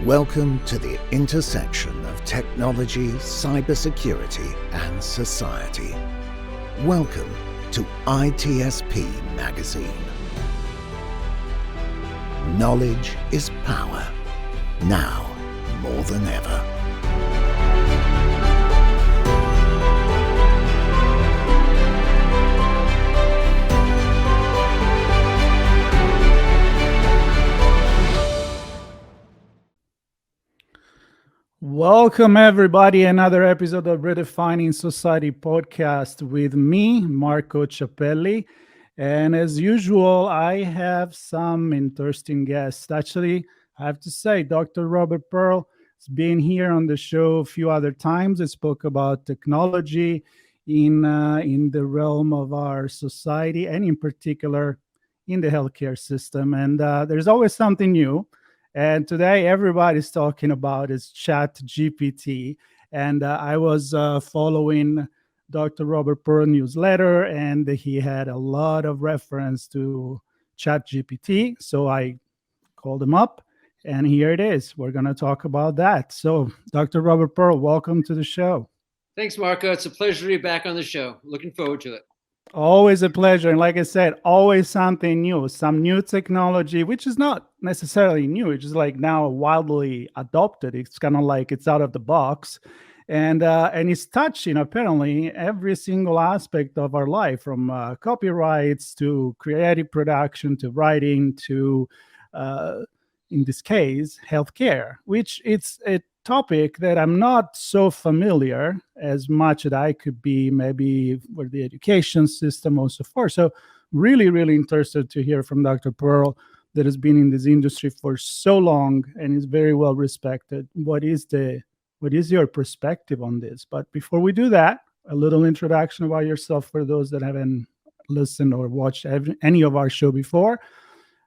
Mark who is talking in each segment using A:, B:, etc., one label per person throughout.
A: Welcome to the intersection of technology, cybersecurity, and society. Welcome to ITSPmagazine. Knowledge is power, now more than ever.
B: Welcome, everybody. Another episode of Redefining Society podcast with me, Marco Ciappelli. And as usual, I have some interesting guests. Actually, I have to say, Dr. Robert Pearl has been here on the show a few other times. I spoke about technology in the realm of our society, and in particular in the healthcare system. And there's always something new. And today, everybody's talking about is ChatGPT. And I was following Dr. Robert Pearl newsletter, and he had a lot of reference to ChatGPT. So I called him up, and here it is. We're going to talk about that. So, Dr. Robert Pearl, welcome to the show.
C: Thanks, Marco. It's a pleasure to be back on the show. Looking forward to it.
B: Always a pleasure. And like I said, always something new, some new technology, which is not necessarily new. It's just like now widely adopted. It's kind of like it's out of the box. And it's touching apparently every single aspect of our life, from copyrights to creative production to writing to, in this case, healthcare, which it's a topic that I'm not so familiar as much that I could be maybe with the education system or so forth. So really, really interested to hear from Dr. Pearl that has been in this industry for so long and is very well respected. What is your perspective on this? But before we do that, a little introduction about yourself for those that haven't listened or watched any of our show before,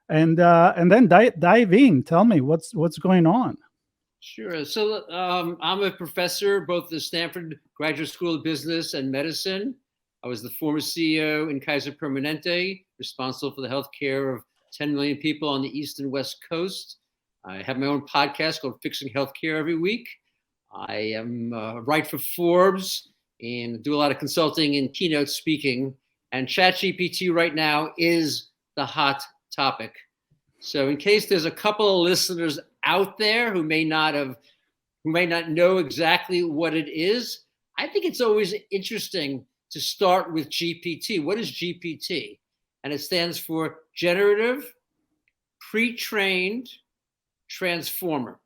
B: and then dive in. Tell me what's going on.
C: Sure. So I'm a professor both at the Stanford Graduate School of Business and Medicine. I was the former CEO in Kaiser Permanente, responsible for the healthcare of 10 million people on the East and West Coast. I have my own podcast called Fixing Healthcare every week. I am write for Forbes and do a lot of consulting and keynote speaking. And ChatGPT right now is the hot topic. So in case there's a couple of listeners out there who may not know exactly what it is, I think it's always interesting to start with GPT. What is GPT? And it stands for Generative Pre-trained Transformer.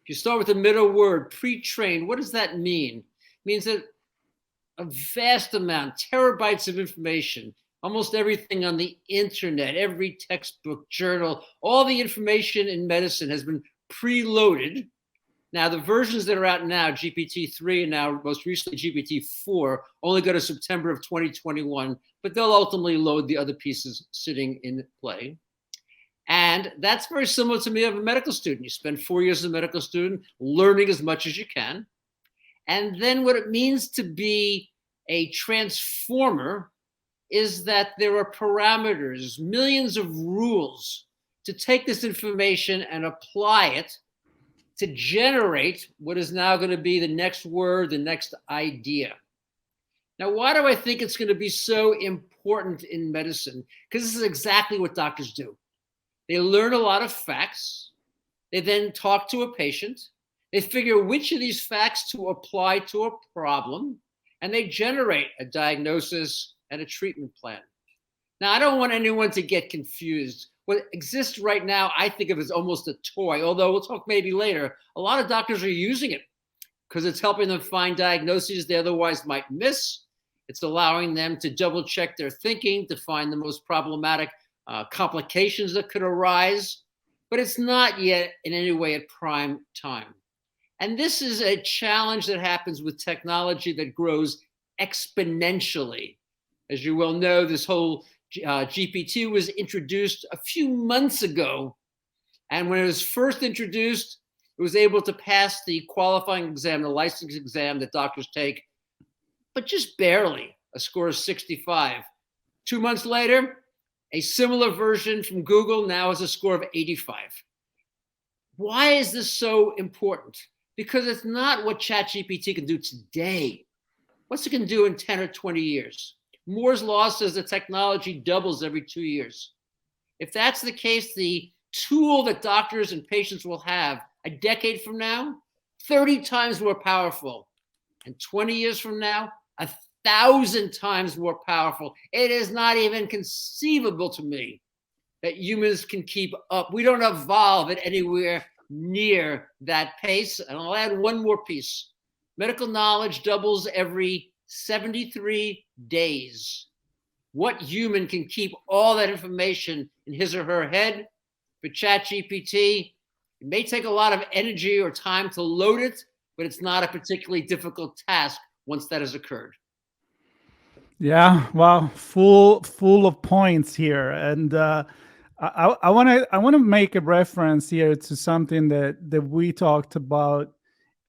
C: If you start with the middle word, pre-trained, what does that mean? It means that a vast amount, terabytes of information, almost everything on the internet, every textbook, journal, all the information in medicine has been preloaded. Now, the versions that are out now, GPT-3 and now most recently GPT-4, only go to September of 2021, but they'll ultimately load the other pieces sitting in play. And that's very similar to me of a medical student. You spend 4 years as a medical student learning as much as you can. And then what it means to be a transformer is that there are parameters, millions of rules to take this information and apply it to generate what is now going to be the next word, the next idea. Now, why do I think it's going to be so important in medicine? Because this is exactly what doctors do. They learn a lot of facts. They then talk to a patient. They figure which of these facts to apply to a problem, and they generate a diagnosis and a treatment plan. Now, I don't want anyone to get confused. What exists right now, I think of as almost a toy, although we'll talk maybe later. A lot of doctors are using it because it's helping them find diagnoses they otherwise might miss. It's allowing them to double check their thinking, to find the most problematic complications that could arise, but it's not yet in any way at prime time. And this is a challenge that happens with technology that grows exponentially. As you well know, this whole GPT was introduced a few months ago. And when it was first introduced, it was able to pass the qualifying exam, the license exam that doctors take, but just barely, a score of 65. 2 months later, a similar version from Google now has a score of 85. Why is this so important? Because it's not what ChatGPT can do today. What's it can do in 10 or 20 years? Moore's law says the technology doubles every 2 years. If that's the case, the tool that doctors and patients will have a decade from now, 30 times more powerful. And 20 years from now, 1,000 times more powerful. It is not even conceivable to me that humans can keep up. We don't evolve at anywhere near that pace. And I'll add one more piece. Medical knowledge doubles every 73 days. What human can keep all that information in his or her head? For ChatGPT, it may take a lot of energy or time to load it, but it's not a particularly difficult task once that has occurred.
B: Yeah, well, full of points here, and I want to make a reference here to something that we talked about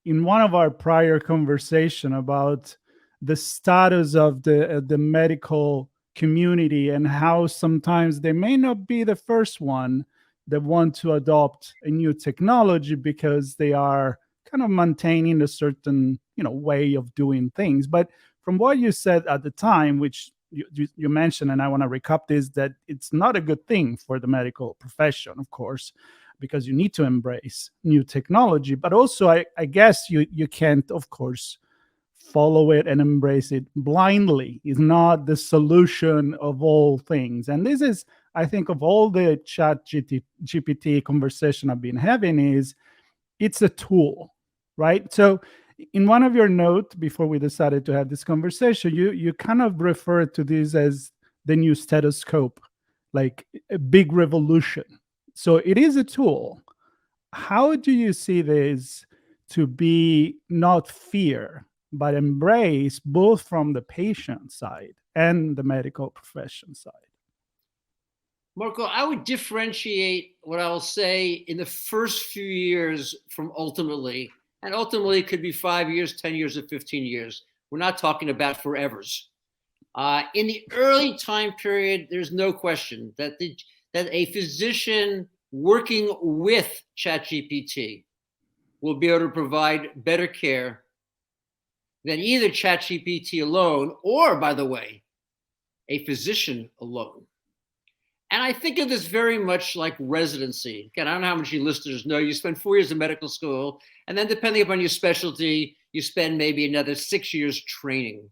B: in one of our prior conversation about the status of the medical community and how sometimes they may not be the first one that want to adopt a new technology because they are kind of maintaining a certain way of doing things. But from what you said at the time, which you mentioned, and I want to recap this, that it's not a good thing for the medical profession, of course, because you need to embrace new technology. But also, I guess you can't, of course, follow it and embrace it blindly. It's not the solution of all things. And this is, I think, of all the ChatGPT conversation I've been having, is it's a tool, right? So in one of your notes before we decided to have this conversation, you kind of referred to this as the new stethoscope, like a big revolution. So it is a tool. How do you see this to be not fear, but embrace, both from the patient side and the medical profession side?
C: Marco, I would differentiate what I will say in the first few years from ultimately. And ultimately, it could be 5 years, 10 years, or 15 years. We're not talking about forevers. In the early time period, there's no question that a physician working with ChatGPT will be able to provide better care than either ChatGPT alone or, by the way, a physician alone. And I think of this very much like residency. Again, I don't know how much you listeners know. You spend 4 years in medical school, and then depending upon your specialty, you spend maybe another 6 years training.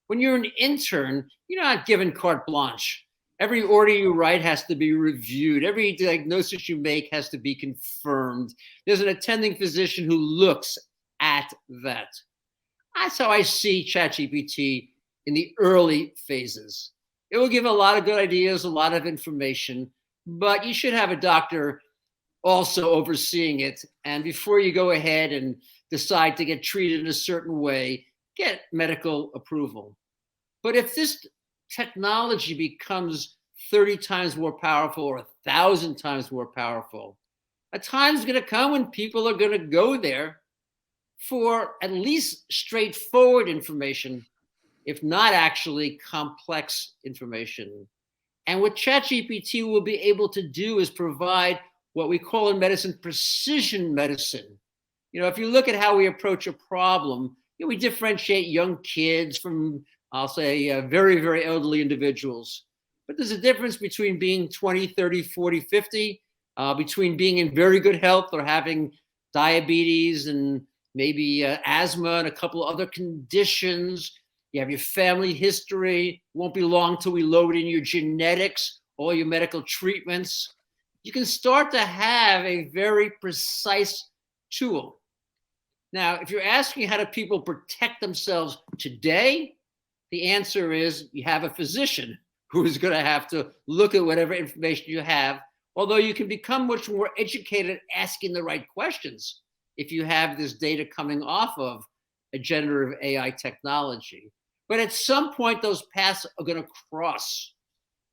C: When you're an intern, you're not given carte blanche. Every order you write has to be reviewed. Every diagnosis you make has to be confirmed. There's an attending physician who looks at that. That's how I see ChatGPT in the early phases. It will give a lot of good ideas, a lot of information, but you should have a doctor also overseeing it. And before you go ahead and decide to get treated in a certain way, get medical approval. But if this technology becomes 30 times more powerful or 1,000 times more powerful, a time's going to come when people are going to go there for at least straightforward information, if not actually complex information. And what ChatGPT will be able to do is provide what we call in medicine precision medicine. If you look at how we approach a problem, we differentiate young kids from, I'll say, very, very elderly individuals. But there's a difference between being 20, 30, 40, 50, between being in very good health or having diabetes and maybe asthma and a couple of other conditions. You have your family history. Won't be long till we load in your genetics, all your medical treatments. You can start to have a very precise tool. Now, if you're asking how do people protect themselves today, the answer is you have a physician who is going to have to look at whatever information you have, although you can become much more educated asking the right questions if you have this data coming off of a generative AI technology. But at some point, those paths are going to cross.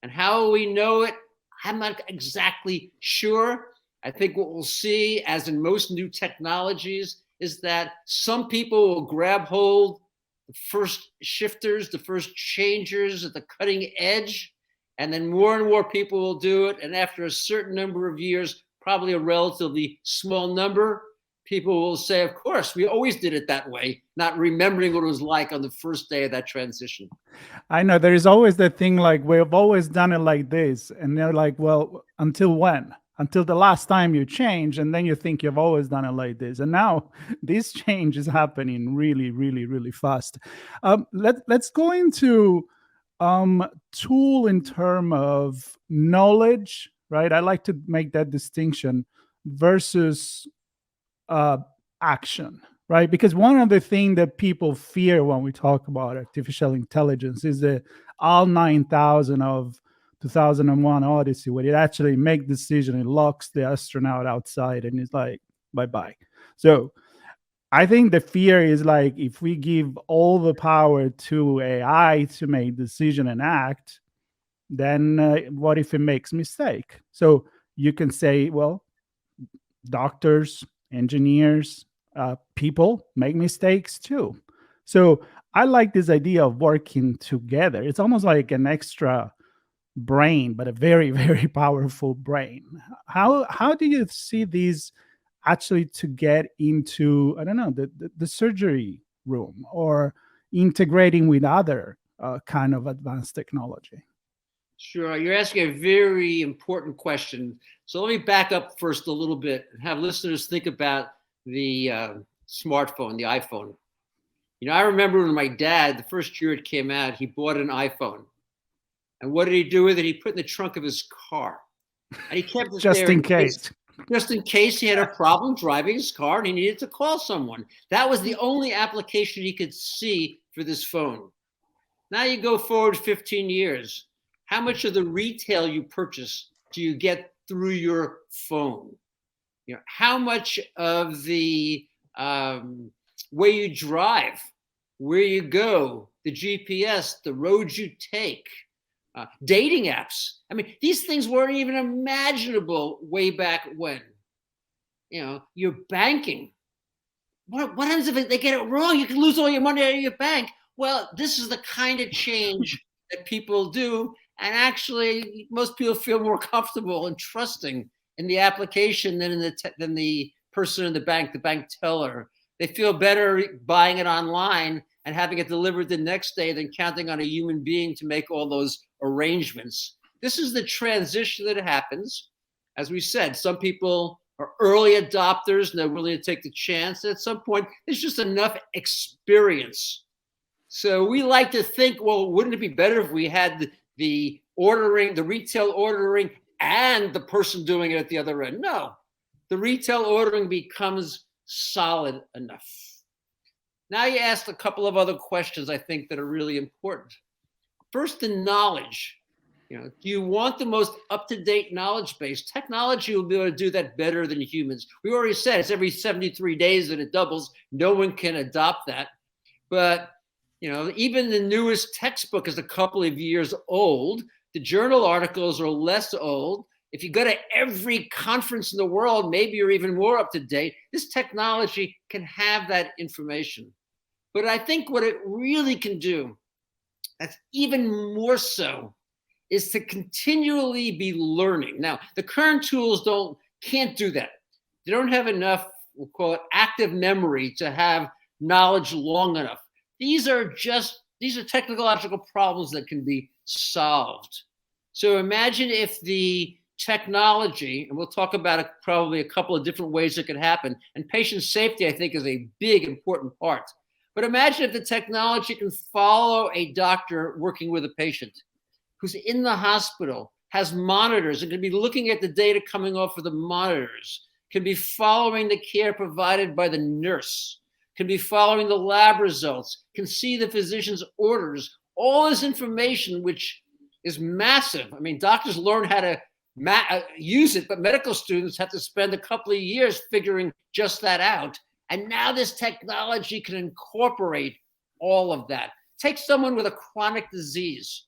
C: And how will we know it? I'm not exactly sure. I think what we'll see, as in most new technologies, is that some people will grab hold, the first shifters, the first changers at the cutting edge, and then more and more people will do it. And after a certain number of years, probably a relatively small number, people will say, of course, we always did it that way, not remembering what it was like on the first day of that transition.
B: I know there is always that thing like, we've always done it like this. And they're like, well, until when? Until the last time you change. And then you think you've always done it like this. And now this change is happening really, really, really fast. Let's go into tool in terms of knowledge, right? I like to make that distinction versus action, right? Because one of the things that people fear when we talk about artificial intelligence is the all 9,000 of 2001 Odyssey, where it actually make decision, it locks the astronaut outside and it's like, bye-bye. So I think the fear is like, if we give all the power to AI to make decision and act, then what if it makes mistake? So you can say, well, doctors, engineers, people make mistakes too. So I like this idea of working together. It's almost like an extra brain, but a very, very powerful brain. How do you see these actually to get into, I don't know, the surgery room or integrating with other kind of advanced technology?
C: Sure. You're asking a very important question. So let me back up first a little bit and have listeners think about the smartphone, the iPhone. I remember when my dad, the first year it came out, he bought an iPhone. And what did he do with it? He put it in the trunk of his car. And he kept it
B: Just
C: there
B: in case.
C: Just in case he had a problem driving his car and he needed to call someone. That was the only application he could see for this phone. Now you go forward 15 years. How much of the retail you purchase do you get through your phone? How much of the way you drive, where you go, the GPS, the roads you take, dating apps. I mean, these things weren't even imaginable way back when. Your banking. What happens if they get it wrong? You can lose all your money out of your bank. Well, this is the kind of change that people do. And actually, most people feel more comfortable and trusting in the application than the person in the bank teller. They feel better buying it online and having it delivered the next day than counting on a human being to make all those arrangements. This is the transition that happens. As we said, some people are early adopters and they're willing to take the chance. And at some point, there's just enough experience. So we like to think, well, wouldn't it be better if we had the ordering, the retail ordering, and the person doing it at the other end? No, the retail ordering becomes solid enough. Now you asked a couple of other questions I think that are really important. First, the knowledge. Do you want the most up-to-date knowledge base? Technology will be able to do that better than humans. We already said it's every 73 days that it doubles. No one can adopt that. But even the newest textbook is a couple of years old. The journal articles are less old. If you go to every conference in the world, maybe you're even more up to date. This technology can have that information. But I think what it really can do, that's even more so, is to continually be learning. Now, the current tools can't do that. They don't have enough, we'll call it active memory, to have knowledge long enough. These are technological problems that can be solved. So imagine if the technology, and we'll talk about it, probably a couple of different ways it could happen, and patient safety, I think, is a big, important part. But imagine if the technology can follow a doctor working with a patient who's in the hospital, has monitors, and can be looking at the data coming off of the monitors, can be following the care provided by the nurse, can be following the lab results, can see the physician's orders, all this information, which is massive. I mean, doctors learn how to use it, but medical students have to spend a couple of years figuring just that out. And now this technology can incorporate all of that. Take someone with a chronic disease.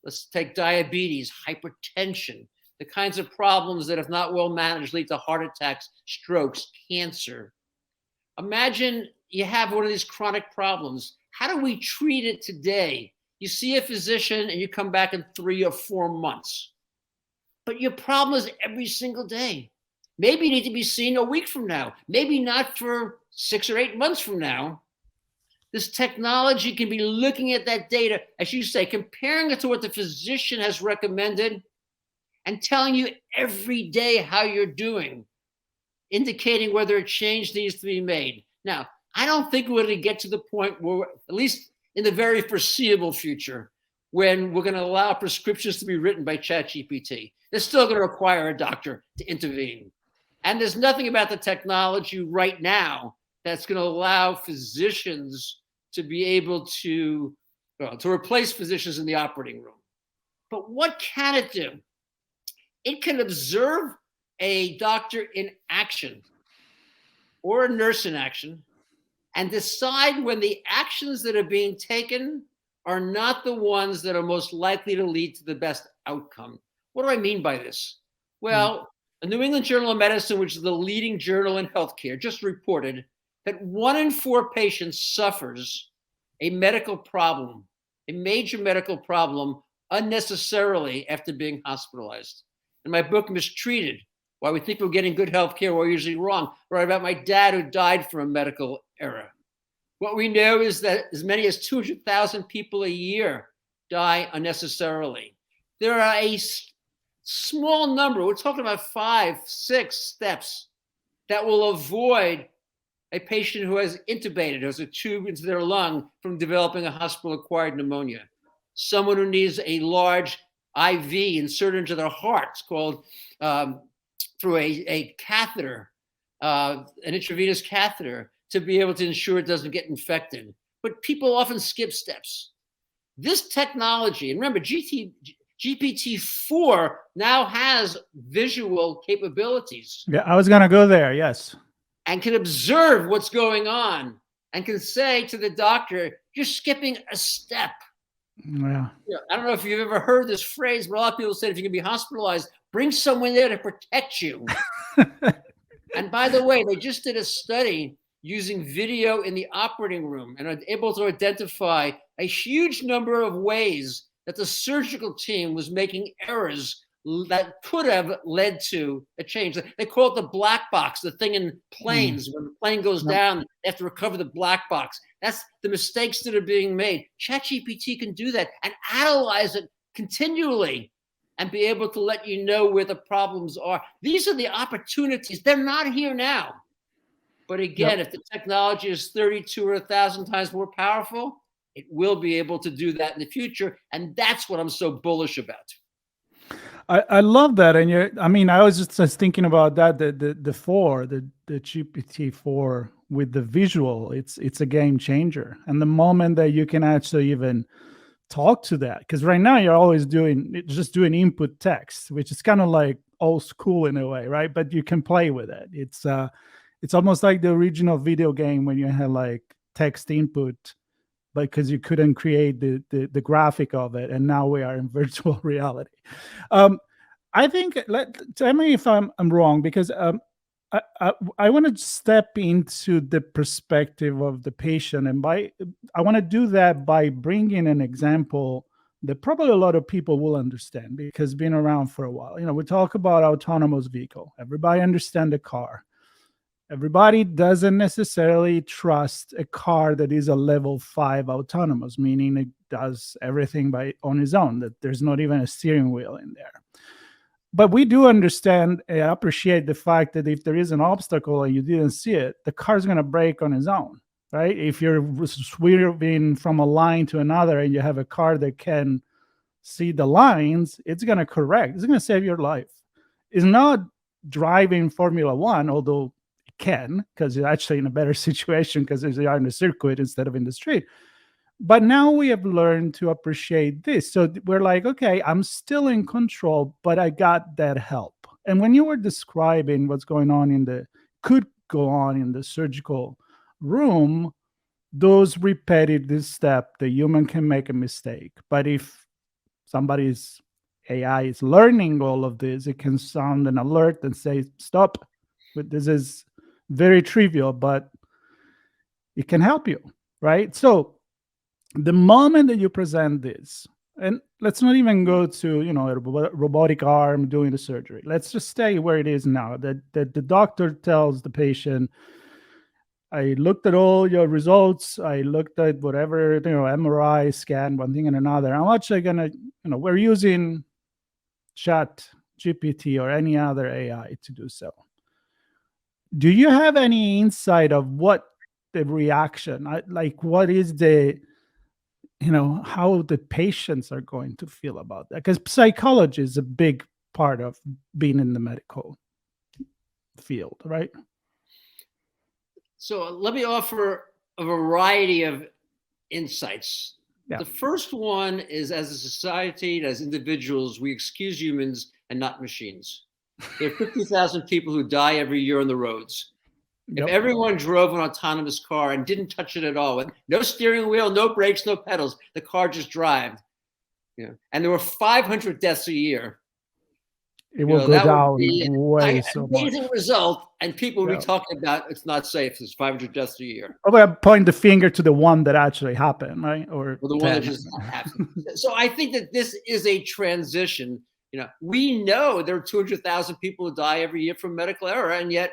C: Let's take diabetes, hypertension, the kinds of problems that, if not well managed, lead to heart attacks, strokes, cancer. Imagine you have one of these chronic problems. How do we treat it today? You see a physician and you come back in 3 or 4 months. But your problem is every single day. maybe need to be seen a week from now, maybe not for 6 or 8 months from now. This technology can be looking at that data, as you say, comparing it to what the physician has recommended and telling you every day how you're doing, indicating whether a change needs to be made. Now, I don't think we're going to get to the point where, at least in the very foreseeable future, when we're going to allow prescriptions to be written by ChatGPT. They're still going to require a doctor to intervene. And there's nothing about the technology right now that's going to allow physicians to be able to replace physicians in the operating room. But what can it do? It can observe a doctor in action or a nurse in action and decide when the actions that are being taken are not the ones that are most likely to lead to the best outcome. What do I mean by this? Well, the New England Journal of Medicine, which is the leading journal in healthcare, just reported that 1 in 4 patients suffers a medical problem, a major medical problem, unnecessarily after being hospitalized. In my book, Mistreated, Why We Think We're Getting Good Healthcare, We're Usually Wrong, I write about my dad who died from a medical error. What we know is that as many as 200,000 people a year die unnecessarily. There are a small number, we're talking about 5, 6 steps, that will avoid a patient who has intubated, who has a tube into their lung, from developing a hospital-acquired pneumonia. Someone who needs a large IV inserted into their heart, it's called through a catheter, an intravenous catheter, to be able to ensure it doesn't get infected. But people often skip steps. This technology, and remember, GPT-4 now has visual capabilities.
B: Yeah, I was going to go there, yes.
C: And can observe what's going on and can say to the doctor, you're skipping a step.
B: Yeah.
C: I don't know if you've ever heard this phrase, but a lot of people say if you can be hospitalized, bring someone there to protect you. And by the way, they just did a study using video in the operating room and are able to identify a huge number of ways that the surgical team was making errors that could have led to a change. They call it the black box, the thing in planes. When the plane goes down, they have to recover the black box. That's the mistakes that are being made. ChatGPT can do that and analyze it continually and be able to let you know where the problems are. These are the opportunities. They're not here now. But again, if the technology is 32 or 1,000 times more powerful, it will be able to do that in the future. And that's what I'm so bullish about.
B: I love that. And I was just thinking about that, the GPT-4 with the visual, it's a game changer. And the moment that you can actually even talk to that, because right now you're always doing input text, which is kind of like old school in a way, right? But you can play with it. It's almost like the original video game when you had like text input, because you couldn't create the graphic of it, and now we are in virtual reality. I think, tell me if I'm wrong, because I want to step into the perspective of the patient, and I want to do that by bringing an example that probably a lot of people will understand, because been around for a while. We talk about autonomous vehicle. Everybody understand the car. Everybody doesn't necessarily trust a car that is a level 5 autonomous, meaning it does everything on its own, that there's not even a steering wheel in there. But we do understand and appreciate the fact that if there is an obstacle and you didn't see it, the car's going to brake on its own, right? If you're swerving from a line to another and you have a car that can see the lines, it's going to correct. It's going to save your life. It's not driving Formula One, although can, because you're actually in a better situation because they are in the circuit instead of in the street. But now we have learned to appreciate this. So we're like, okay, I'm still in control, but I got that help. And when you were describing what's going on could go on in the surgical room, those repetitive steps, the human can make a mistake. But if somebody's AI is learning all of this, it can sound an alert and say, stop. But this is very trivial, but it can help you, right? So the moment that you present this, And let's not even go to, a robotic arm doing the surgery. Let's just stay where it is now. That the doctor tells the patient, I looked at all your results. I looked at whatever, MRI, scan, one thing and another. How much are gonna, we're using ChatGPT or any other AI to do so. Do you have any insight of what the reaction, like what is the, how the patients are going to feel about that? Because psychology is a big part of being in the medical field, right?
C: So let me offer a variety of insights.
B: Yeah.
C: The first one is, as a society, as individuals, we excuse humans and not machines. There are 50,000 people who die every year on the roads. If everyone drove an autonomous car and didn't touch it at all, with no steering wheel, no brakes, no pedals, the car just drive, and there were 500 deaths a year,
B: it will go down way
C: so much. Amazing result, and people will be talking about it's not safe. There's 500 deaths a year.
B: I'm gonna point the finger to the one that actually happened, right? Or
C: the one that just happened. So I think that this is a transition. We know there are 200,000 people who die every year from medical error, and yet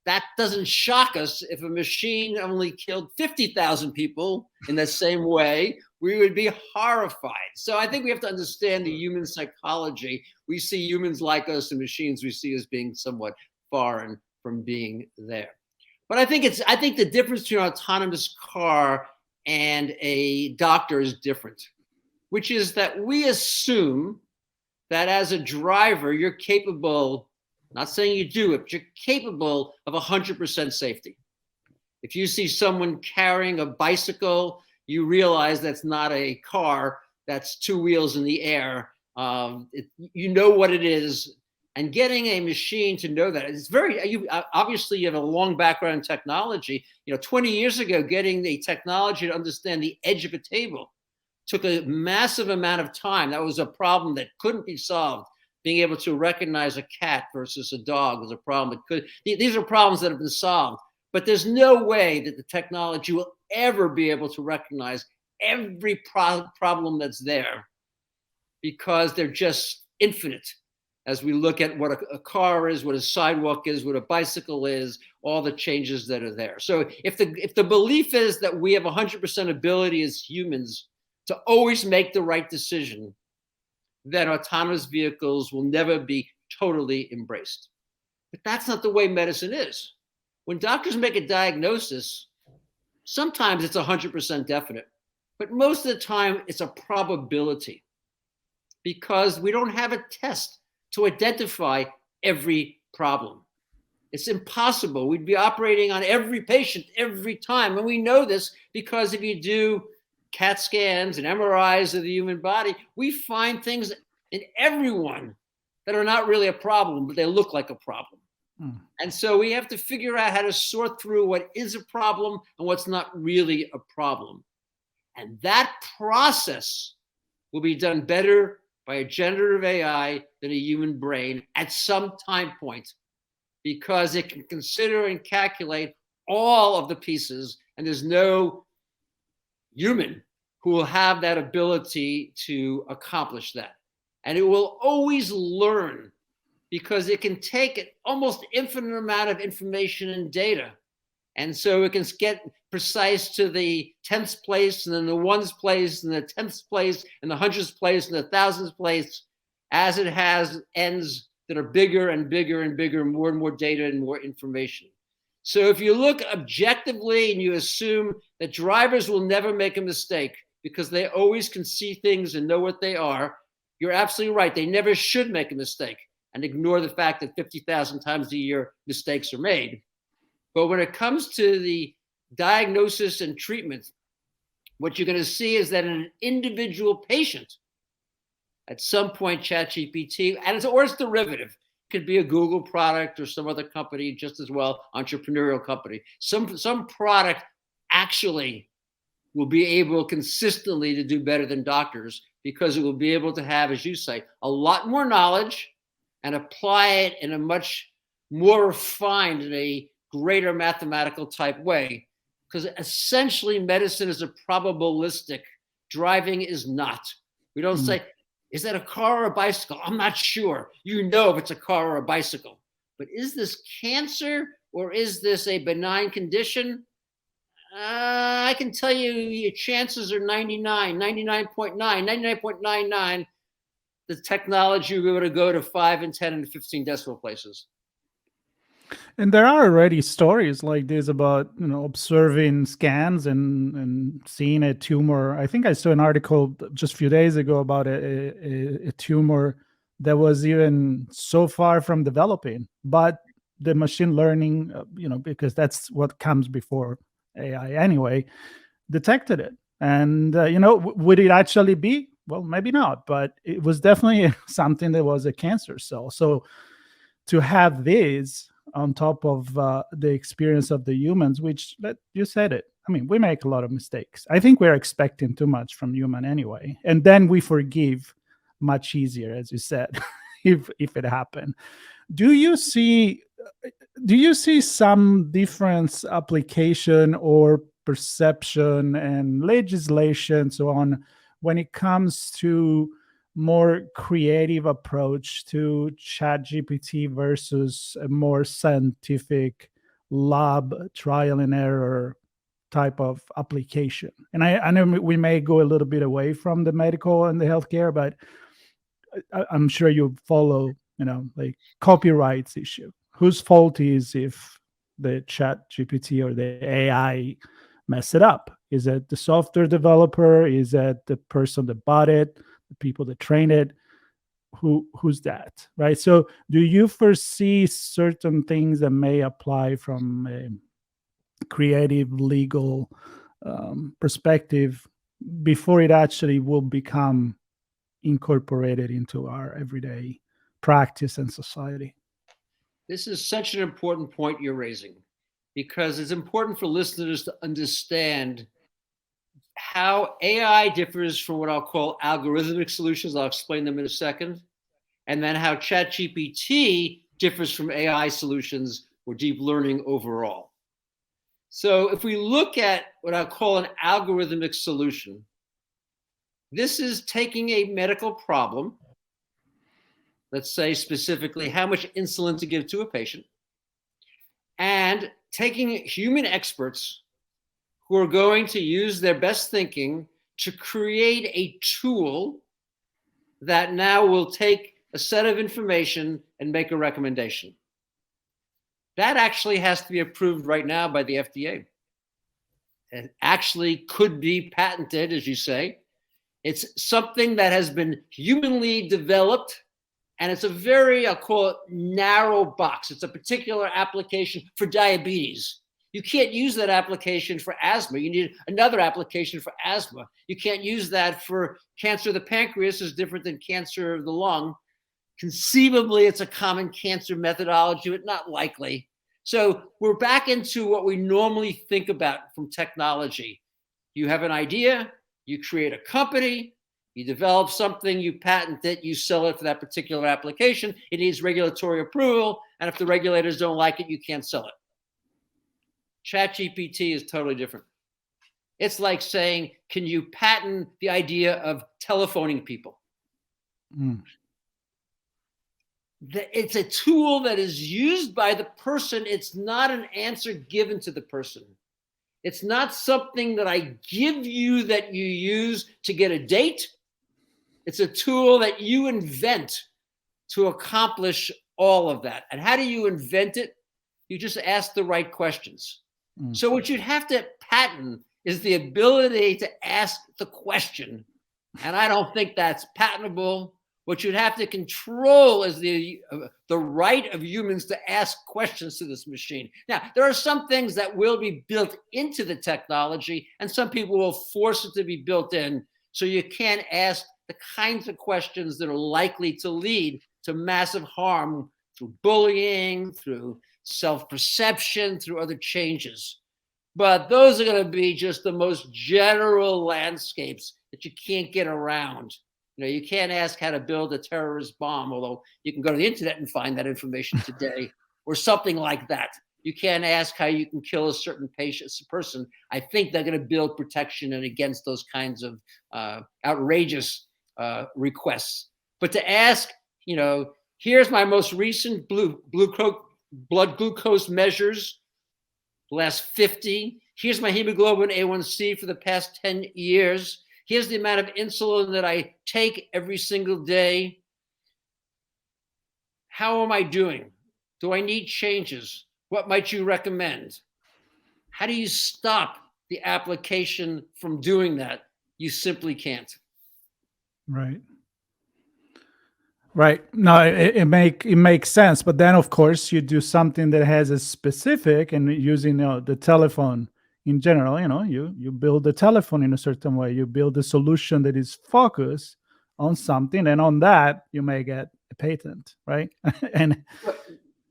C: that doesn't shock us. If a machine only killed 50,000 people in the same way, we would be horrified. So I think we have to understand the human psychology. We see humans like us, and machines we see as being somewhat foreign from being there. But I think the difference between an autonomous car and a doctor is different, which is that we assume that as a driver, you're capable, not saying you do it, but you're capable of 100% safety. If you see someone carrying a bicycle, you realize that's not a car, that's two wheels in the air. You know what it is. And getting a machine to know that, it's obviously you have a long background in technology. 20 years ago, getting the technology to understand the edge of a table took a massive amount of time. That was a problem that couldn't be solved. Being able to recognize a cat versus a dog was a problem. These are problems that have been solved, but there's no way that the technology will ever be able to recognize every problem that's there, because they're just infinite. As we look at what a car is, what a sidewalk is, what a bicycle is, all the changes that are there. So if the belief is that we have 100% ability as humans to always make the right decision, then autonomous vehicles will never be totally embraced. But that's not the way medicine is. When doctors make a diagnosis, sometimes it's 100% definite, but most of the time it's a probability, because we don't have a test to identify every problem. It's impossible. We'd be operating on every patient every time. And we know this because if you do CAT scans and MRIs of the human body, we find things in everyone that are not really a problem, but they look like a problem. And so we have to figure out how to sort through what is a problem and what's not really a problem. And that process will be done better by a generative AI than a human brain at some time point, because it can consider and calculate all of the pieces, and there's no human who will have that ability to accomplish that. And it will always learn, because it can take an almost infinite amount of information and data. And so it can get precise to the 10th place, and then the 1's place, and the 10th place, and the 100th place, and the 1000th place, as it has ends that are bigger and bigger and bigger, more and more data and more information. So if you look objectively and you assume that drivers will never make a mistake because they always can see things and know what they are, you're absolutely right. They never should make a mistake, and ignore the fact that 50,000 times a year mistakes are made. But when it comes to the diagnosis and treatment, what you're going to see is that in an individual patient, at some point, ChatGPT, or its derivative, could be a Google product or some other company, just as well, entrepreneurial company. Some product actually will be able consistently to do better than doctors, because it will be able to have, as you say, a lot more knowledge and apply it in a much more refined and a greater mathematical type way. Because essentially medicine is a probabilistic. Driving is not. We don't say, is that a car or a bicycle? I'm not sure. You know if it's a car or a bicycle. But is this cancer or is this a benign condition? I can tell you your chances are 99, 99.9, 99.99. The technology will be able to go to 5 and 10 and 15 decimal places.
B: And there are already stories like this about, observing scans and seeing a tumor. I think I saw an article just a few days ago about a tumor that was even so far from developing, but the machine learning, because that's what comes before AI anyway, detected it. And, would it actually be? Well, maybe not, but it was definitely something that was a cancer cell. So to have this on top of the experience of the humans, which you said it. I mean, we make a lot of mistakes. I think we're expecting too much from human anyway. And then we forgive much easier, as you said, if it happened. Do you see some difference application or perception and legislation so on when it comes to more creative approach to ChatGPT versus a more scientific lab trial and error type of application? And I know we may go a little bit away from the medical and the healthcare, but I'm sure you follow, like copyrights issue. Whose fault is if the ChatGPT or the AI mess it up? Is it the software developer? Is it the person that bought it? The people that train it? Who's that, right? So do you foresee certain things that may apply from a creative legal perspective before it actually will become incorporated into our everyday practice and society?
C: This is such an important point you're raising, because it's important for listeners to understand how AI differs from what I'll call algorithmic solutions. I'll explain them in a second. And then how ChatGPT differs from AI solutions or deep learning overall. So if we look at what I'll call an algorithmic solution, this is taking a medical problem, let's say specifically how much insulin to give to a patient, and taking human experts who are going to use their best thinking to create a tool that now will take a set of information and make a recommendation. That actually has to be approved right now by the FDA. It actually could be patented, as you say. It's something that has been humanly developed, and it's a very, I'll call it, narrow box. It's a particular application for diabetes. You can't use that application for asthma. You need another application for asthma. You can't use that for cancer of the pancreas, is different than cancer of the lung. Conceivably, it's a common cancer methodology, but not likely. So we're back into what we normally think about from technology. You have an idea, you create a company, you develop something, you patent it, you sell it for that particular application. It needs regulatory approval, and if the regulators don't like it, you can't sell it. ChatGPT is totally different. It's like saying, can you patent the idea of telephoning people? It's a tool that is used by the person. It's not an answer given to the person. It's not something that I give you that you use to get a date. It's a tool that you invent to accomplish all of that. And how do you invent it? You just ask the right questions. So what you'd have to patent is the ability to ask the question. And I don't think that's patentable. What you'd have to control is the right of humans to ask questions to this machine. Now, there are some things that will be built into the technology, and some people will force it to be built in. So you can't ask the kinds of questions that are likely to lead to massive harm through bullying, through self-perception, through other changes. But those are going to be just the most general landscapes that you can't get around. You can't ask how to build a terrorist bomb, although you can go to the internet and find that information today, or something like that. You can't ask how you can kill a certain person. I think they're going to build protection and against those kinds of outrageous requests, but to ask, here's my most recent blood glucose measures, the last 50. Here's my hemoglobin A1C for the past 10 years. Here's the amount of insulin that I take every single day. How am I doing? Do I need changes? What might you recommend? How do you stop the application from doing that? You simply can't.
B: Right. Right. No, it makes sense. But then, of course, you do something that has a specific, and using the telephone in general. You build the telephone in a certain way. You build a solution that is focused on something, and on that you may get a patent, right? And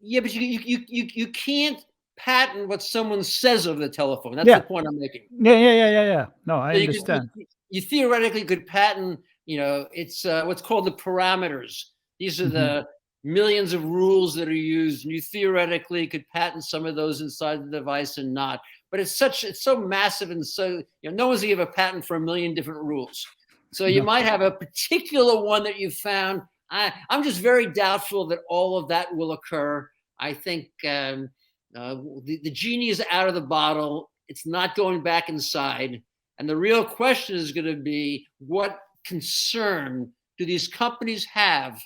C: yeah, but you can't patent what someone says over the telephone. That's
B: yeah,
C: the point I'm making.
B: yeah. No, I
C: So
B: understand.
C: You theoretically could patent, it's what's called the parameters. These are the millions of rules that are used, and you theoretically could patent some of those inside the device and not. But it's so massive, and so no one's gonna give a patent for a million different rules. So you might have a particular one that you found. I'm just very doubtful that all of that will occur. I think the genie is out of the bottle. It's not going back inside. And the real question is going to be, what concern do these companies have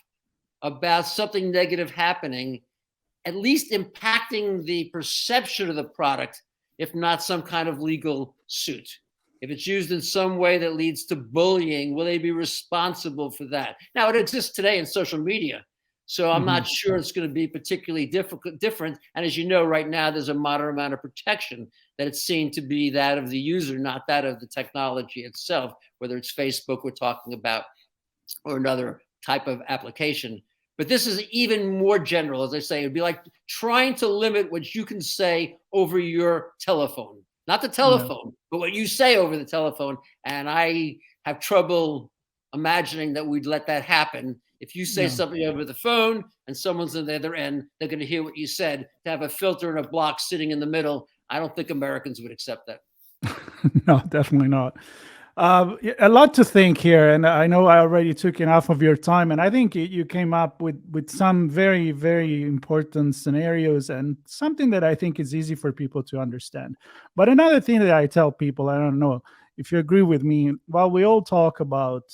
C: about something negative happening, at least impacting the perception of the product, if not some kind of legal suit? If it's used in some way that leads to bullying, will they be responsible for that? Now, it exists today in social media, so I'm not sure it's going to be particularly different. And as you know, right now, there's a moderate amount of protection that it's seen to be that of the user, not that of the technology itself, whether it's Facebook we're talking about or another type of application. But this is even more general. As I say, it'd be like trying to limit what you can say over your telephone. Not the telephone, but what you say over the telephone. And I have trouble imagining that we'd let that happen. If you say something over the phone and someone's on the other end, they're going to hear what you said. To have a filter and a block sitting in the middle, I don't think Americans would accept that.
B: No, definitely not. A lot to think here, and I know I already took enough of your time, and I think you came up with some very, very important scenarios and something that I think is easy for people to understand. But another thing that I tell people, I don't know if you agree with me, while we all talk about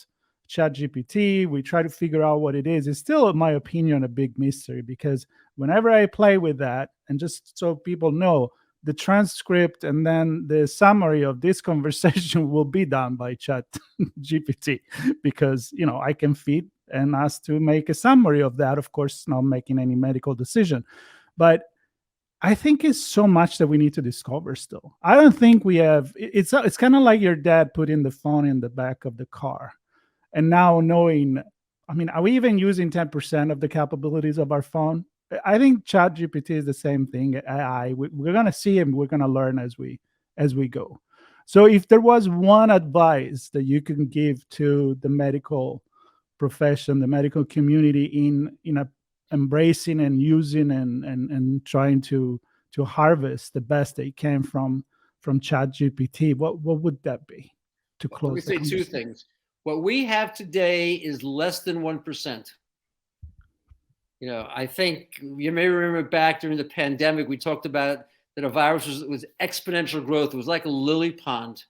B: ChatGPT, we try to figure out what it is. It's still, in my opinion, a big mystery, because whenever I play with that, and just so people know, the transcript and then the summary of this conversation will be done by ChatGPT, because I can feed and ask to make a summary of that. Of course, not making any medical decision, but I think it's so much that we need to discover still. I don't think we have. It's kind of like your dad putting the phone in the back of the car, and now knowing. I mean, are we even using 10% of the capabilities of our phone? I think ChatGPT is the same thing. AI, we're going to see and we're going to learn as we go. So if there was one advice that you can give to the medical profession, the medical community in embracing and using and trying to harvest the best they can from ChatGPT, what would that be to close?
C: Let me say two things. What we have today is less than 1%. I think you may remember back during the pandemic, we talked about that a virus was exponential growth. It was like a lily pond,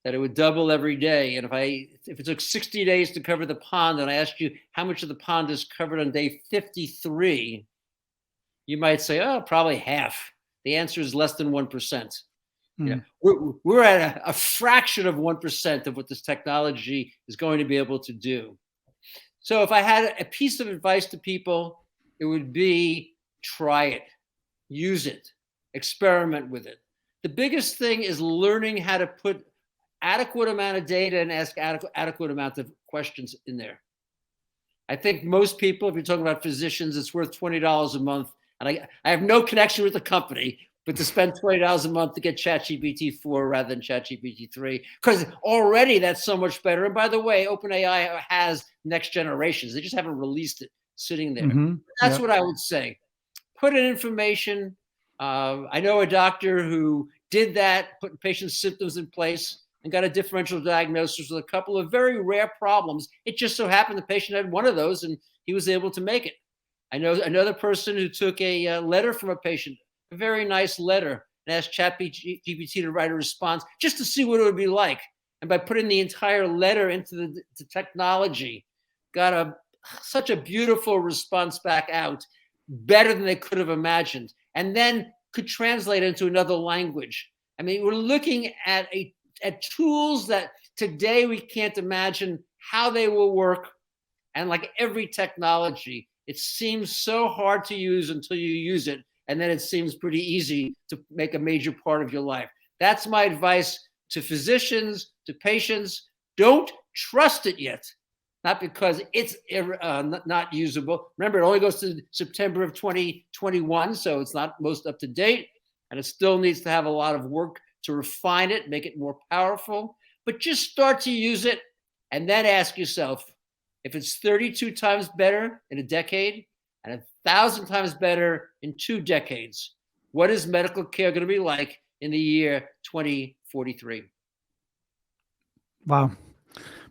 C: that it would double every day. And if it took 60 days to cover the pond, and I asked you how much of the pond is covered on day 53, you might say, oh, probably half. The answer is less than 1%. We're at a fraction of 1% of what this technology is going to be able to do. So if I had a piece of advice to people, it would be try it, use it, experiment with it. The biggest thing is learning how to put adequate amount of data and ask adequate amount of questions in there. I think most people, if you're talking about physicians, it's worth $20 a month. And I have no connection with the company, but to spend $20 a month to get ChatGPT 4 rather than ChatGPT 3, because already that's so much better. And by the way, OpenAI has next generations. They just haven't released it sitting there. That's what I would say. Put in information. I know a doctor who did that, put patient symptoms in place. and got a differential diagnosis with a couple of very rare problems. It just so happened the patient had one of those and he was able to make it. I know another person who took a letter from a patient, a very nice letter, and asked ChatGPT to write a response just to see what it would be like. And by putting the entire letter into the technology, got such a beautiful response back out, better than they could have imagined, and then could translate into another language. I mean, we're looking at tools that today we can't imagine how they will work. And like every technology, it seems so hard to use until you use it. And then it seems pretty easy to make a major part of your life. That's my advice to physicians, to patients. Don't trust it yet. Not because it's not usable. Remember, it only goes to September of 2021, so it's not most up to date. And it still needs to have a lot of work to refine it, make it more powerful. But just start to use it and then ask yourself, if it's 32 times better in a decade and 1,000 times better in 2 decades, what is medical care going to be like in the year 2043?
B: Wow.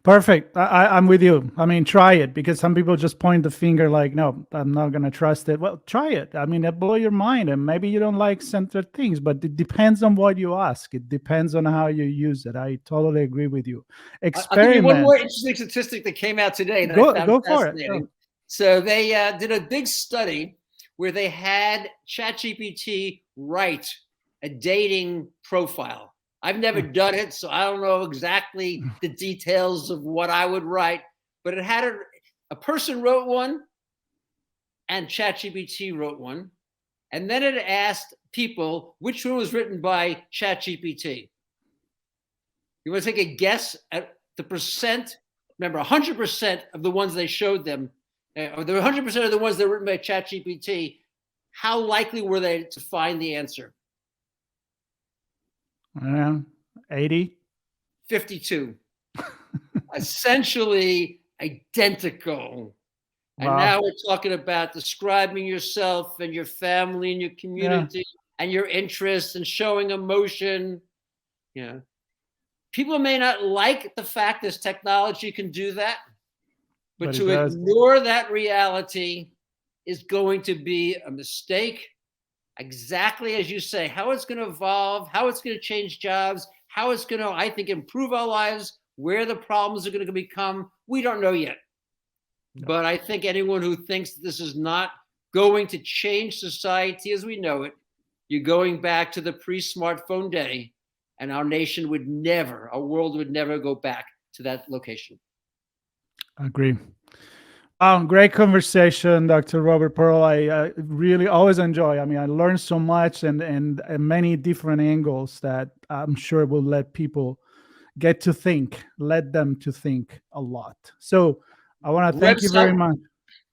B: Perfect. I'm with you. I mean, try it, because some people just point the finger like, no, I'm not going to trust it. Well, try it. I mean, it blow your mind, and maybe you don't like centered things, but it depends on what you ask. It depends on how you use it. I totally agree with you.
C: I'll give you one more interesting statistic that came out today that I found
B: go for
C: fascinating.
B: it.
C: So they did a big study where they had ChatGPT write a dating profile. I've never done it, so I don't know exactly the details of what I would write, but it had a person wrote one and ChatGPT wrote one. And then it asked people which one was written by ChatGPT. You want to take a guess at the percent? Remember, 100% of the ones they showed them, or the 100% of the ones that were written by ChatGPT, how likely were they to find the answer?
B: 80?
C: 52. Essentially identical. And
B: Wow.
C: now we're talking about describing yourself and your family and your community and your interests and showing emotion. People may not like the fact this technology can do that, but to ignore that reality is going to be a mistake. Exactly as you say, how it's going to evolve, how it's going to change jobs, how it's going to, I think, improve our lives, where the problems are going to become, we don't know yet. No. But I think anyone who thinks this is not going to change society as we know it, you're going back to the pre-smartphone day, and our world would never go back to that location.
B: I agree. Great conversation, Dr. Robert Pearl. I really always enjoy. I mean, I learned so much and many different angles that I'm sure will let people let them to think a lot. So I want to thank you very much.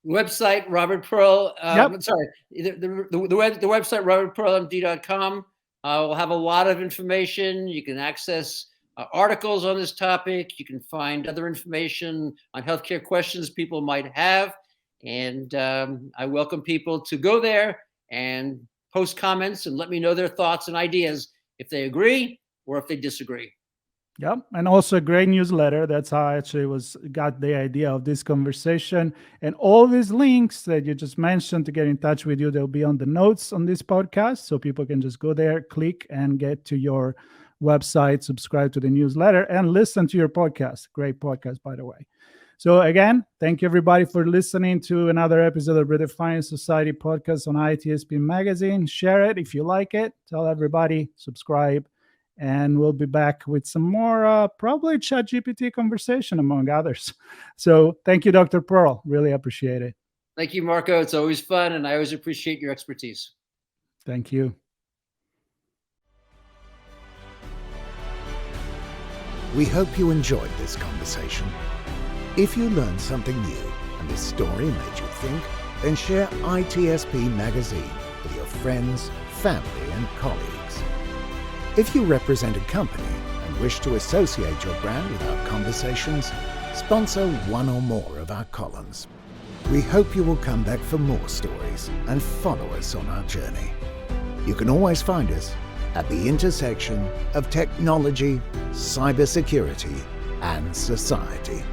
C: Website, Robert Pearl.
B: Yep.
C: Sorry, the website, robertpearlmd.com. We'll have a lot of information. You can access articles on this topic. You can find other information on healthcare questions people might have. And I welcome people to go there and post comments and let me know their thoughts and ideas if they agree or if they disagree.
B: Yep. And also a great newsletter. That's how I actually got the idea of this conversation. And all these links that you just mentioned to get in touch with you, they'll be on the notes on this podcast. So people can just go there, click, and get to your website, subscribe to the newsletter, and listen to your podcast. Great podcast, by the way. So again, thank you everybody for listening to another episode of Redefining Society podcast on ITSPmagazine. Share it if you like it. Tell everybody, subscribe, and we'll be back with some more probably ChatGPT conversation among others. So thank you, Dr. Pearl. Really appreciate it.
C: Thank you, Marco. It's always fun, and I always appreciate your expertise.
B: Thank you.
A: We hope you enjoyed this conversation. If you learned something new and this story made you think, then share ITSP Magazine with your friends, family, and colleagues. If you represent a company and wish to associate your brand with our conversations, sponsor one or more of our columns. We hope you will come back for more stories and follow us on our journey. You can always find us at the intersection of technology, cybersecurity, and society.